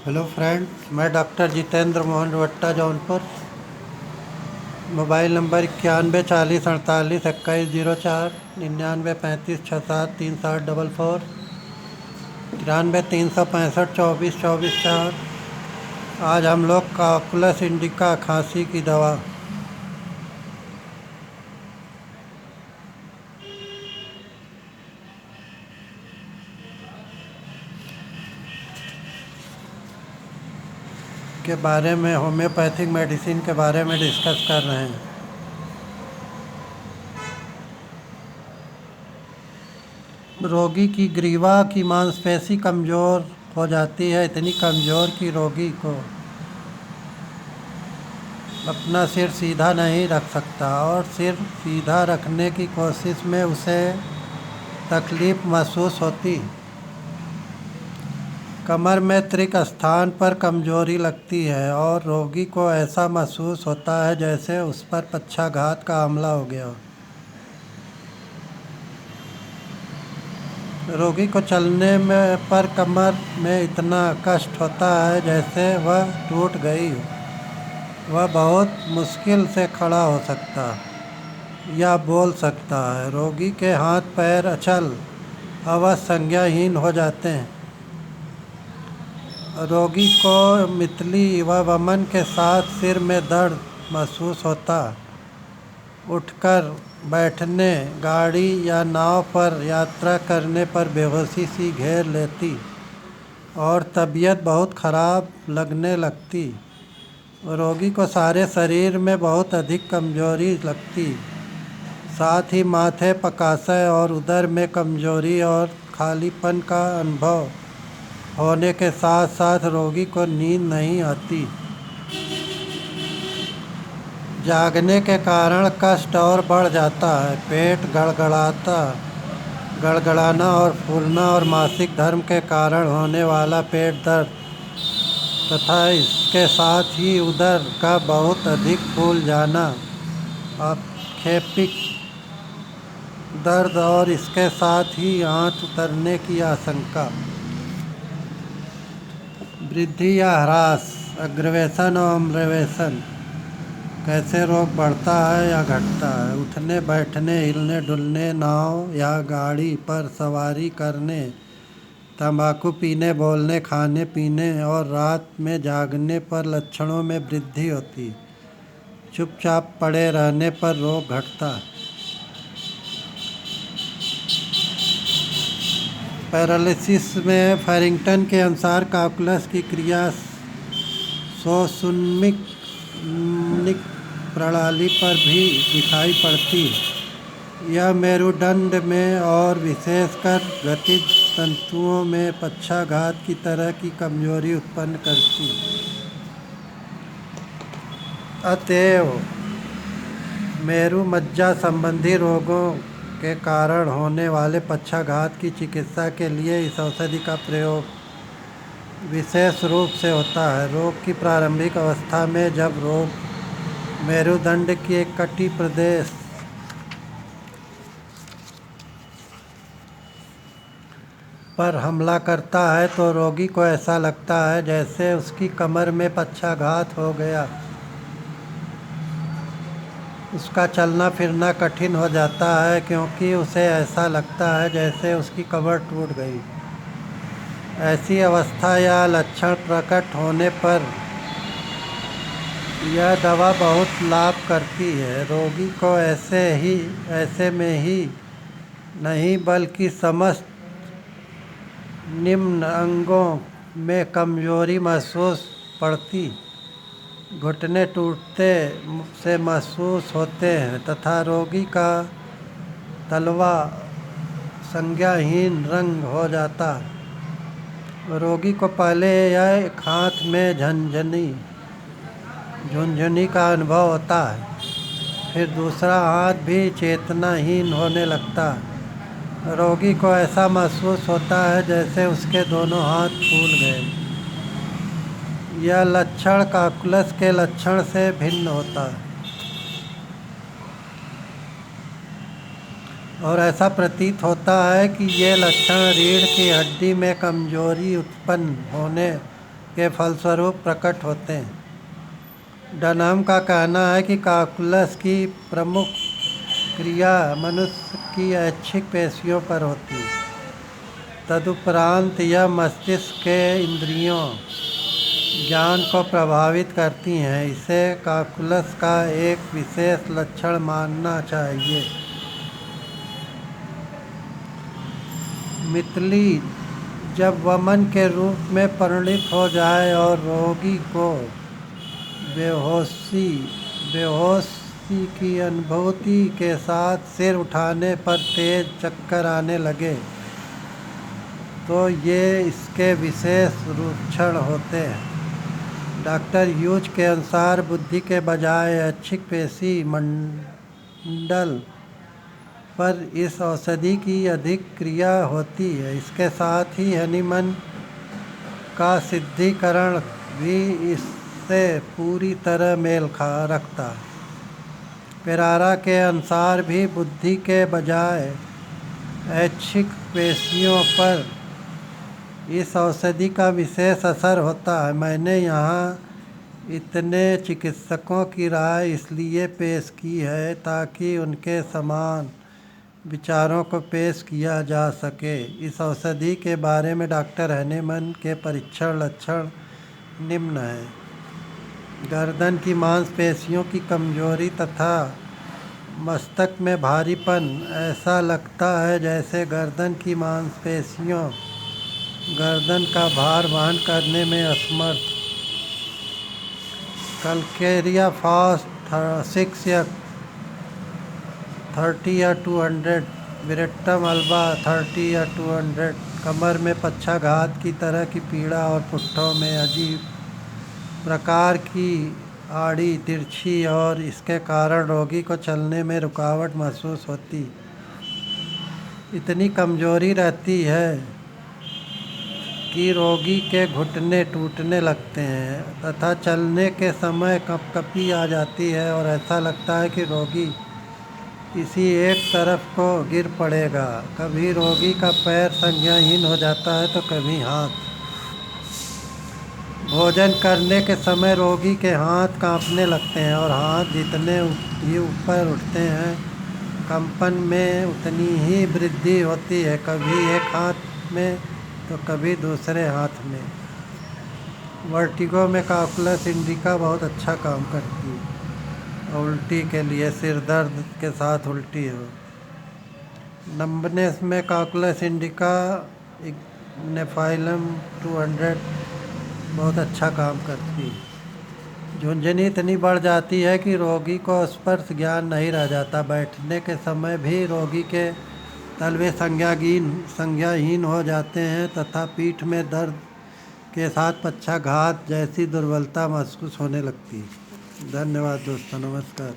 Hello friends, मैं doctor Jitendra Mohan Rawatta Jaunpur. Mobile number 91 40 48 21 04, 99 35 67 37 4, 93 365 24 24 4। आज हम लोग काकुलस इंडिका खांसी की दवा के बारे में, होम्योपैथिक मेडिसिन के बारे में डिस्कस कर रहे हैं। रोगी की ग्रीवा की मांसपेशी कमज़ोर हो जाती है, इतनी कमज़ोर कि रोगी को अपना सिर सीधा नहीं रख सकता और सिर सीधा रखने की कोशिश में उसे तकलीफ़ महसूस होती। कमर में त्रिक स्थान पर कमजोरी लगती है और रोगी को ऐसा महसूस होता है जैसे उस पर पक्षाघात का हमला हो गया हो। रोगी को चलने में पर कमर में इतना कष्ट होता है जैसे वह टूट गई हो। वह बहुत मुश्किल से खड़ा हो सकता या बोल सकता है। रोगी के हाथ पैर अचल अवश्य संज्ञाहीन हो जाते हैं। रोगी को मितली व वमन के साथ सिर में दर्द महसूस होता। उठकर बैठने, गाड़ी या नाव पर यात्रा करने पर बेहोशी सी घेर लेती और तबीयत बहुत खराब लगने लगती। रोगी को सारे शरीर में बहुत अधिक कमजोरी लगती। साथ ही माथे, पकाशय और उदर में कमजोरी और खालीपन का अनुभव होने के साथ साथ रोगी को नींद नहीं आती। जागने के कारण कष्ट और बढ़ जाता है। पेट गड़गड़ाना और फूलना और मासिक धर्म के कारण होने वाला पेट दर्द तथा इसके साथ ही उदर का बहुत अधिक फूल जाना, आक्षेपिक दर्द और इसके साथ ही आंत उतरने की आशंका। वृद्धि या ह्रास, अग्रवेशन और अम्रवेशन, कैसे रोग बढ़ता है या घटता है। उठने बैठने, हिलने डुलने, नाव या गाड़ी पर सवारी करने, तंबाकू पीने, बोलने, खाने पीने और रात में जागने पर लक्षणों में वृद्धि होती। चुपचाप पड़े रहने पर रोग घटता। पैरालिसिस में फैरिंगटन के अनुसार काकुलस की क्रिया सुषुम्निक प्रणाली पर भी दिखाई पड़ती। यह मेरुदंड में और विशेषकर गतिज तंतुओं में पक्षाघात की तरह की कमजोरी उत्पन्न करती। अतएव मेरु मज्जा संबंधी रोगों के कारण होने वाले पक्षाघात की चिकित्सा के लिए इस औषधि का प्रयोग विशेष रूप से होता है। रोग की प्रारंभिक अवस्था में जब रोग मेरुदंड के कटी प्रदेश पर हमला करता है तो रोगी को ऐसा लगता है जैसे उसकी कमर में पक्षाघात हो गया। उसका चलना फिरना कठिन हो जाता है क्योंकि उसे ऐसा लगता है जैसे उसकी कमर टूट गई। ऐसी अवस्था या लक्षण प्रकट होने पर यह दवा बहुत लाभ करती है। रोगी को ऐसे में ही नहीं बल्कि समस्त निम्न अंगों में कमजोरी महसूस पड़ती। घुटने टूटते से महसूस होते हैं तथा रोगी का तलवा संज्ञाहीन रंग हो जाता। रोगी को पहले यह हाथ में झुनझुनी का अनुभव होता है, फिर दूसरा हाथ भी चेतनाहीन होने लगता। रोगी को ऐसा महसूस होता है जैसे उसके दोनों हाथ फूल गए। यह लक्षण काकुलस के लक्षण से भिन्न होता है और ऐसा प्रतीत होता है कि ये लक्षण रीढ़ की हड्डी में कमजोरी उत्पन्न होने के फलस्वरूप प्रकट होते हैं। डनहम का कहना है कि कैलकुलस की प्रमुख क्रिया मनुष्य की ऐच्छिक पेशियों पर होती है। तदुपरांत यह मस्तिष्क के इंद्रियों ज्ञान को प्रभावित करती हैं। इसे कैलकुलस का एक विशेष लक्षण मानना चाहिए। मितली जब वमन के रूप में परिणित हो जाए और रोगी को बेहोशी की अनुभूति के साथ सिर उठाने पर तेज चक्कर आने लगे तो ये इसके विशेष लक्षण होते हैं। डॉक्टर ह्यूज के अनुसार बुद्धि के बजाय ऐच्छिक पेशी मंडल पर इस औषधि की अधिक क्रिया होती है। इसके साथ ही हनीमन का सिद्धिकरण भी इससे पूरी तरह मेल रखता है। पेरारा के अनुसार भी बुद्धि के बजाय ऐच्छिक पेशियों पर इस औषधि का विशेष असर होता है। मैंने यहाँ इतने चिकित्सकों की राय इसलिए पेश की है ताकि उनके समान विचारों को पेश किया जा सके। इस औषधि के बारे में डॉक्टर हनीमन के परीक्षण लक्षण निम्न हैं। गर्दन की मांसपेशियों की कमजोरी तथा मस्तक में भारीपन। ऐसा लगता है जैसे गर्दन की मांसपेशियां गर्दन का भार वहन करने में असमर्थ। कलकेरिया फास्ट 6 या 30 या 200, विरेक्टम अल्बा 30 या 200। कमर में पक्षाघात की तरह की पीड़ा और पुट्ठों में अजीब प्रकार की आड़ी तिरछी और इसके कारण रोगी को चलने में रुकावट महसूस होती। इतनी कमजोरी रहती है कि रोगी के घुटने टूटने लगते हैं तथा चलने के समय कँपकँपी आ जाती है और ऐसा लगता है कि रोगी किसी एक तरफ को गिर पड़ेगा। कभी रोगी का पैर संज्ञाहीन हो जाता है तो कभी हाथ। भोजन करने के समय रोगी के हाथ कांपने लगते हैं और हाथ जितने ही ऊपर उठते हैं कंपन में उतनी ही वृद्धि होती है, कभी एक हाथ में तो कभी दूसरे हाथ में। वर्टिगो में कैलकुलस इंडिका बहुत अच्छा काम करती है। उल्टी के लिए, सिर दर्द के साथ उल्टी हो। नंबनेस में कैलकुलस इंडिका नेफाइलम 200 बहुत अच्छा काम करती है। झुंझुनी इतनी बढ़ जाती है कि रोगी को स्पर्श ज्ञान नहीं रह जाता। बैठने के समय भी रोगी के तलवे संज्ञाहीन हो जाते हैं तथा पीठ में दर्द के साथ पक्षाघात जैसी दुर्बलता महसूस होने लगती है। धन्यवाद दोस्तों, नमस्कार।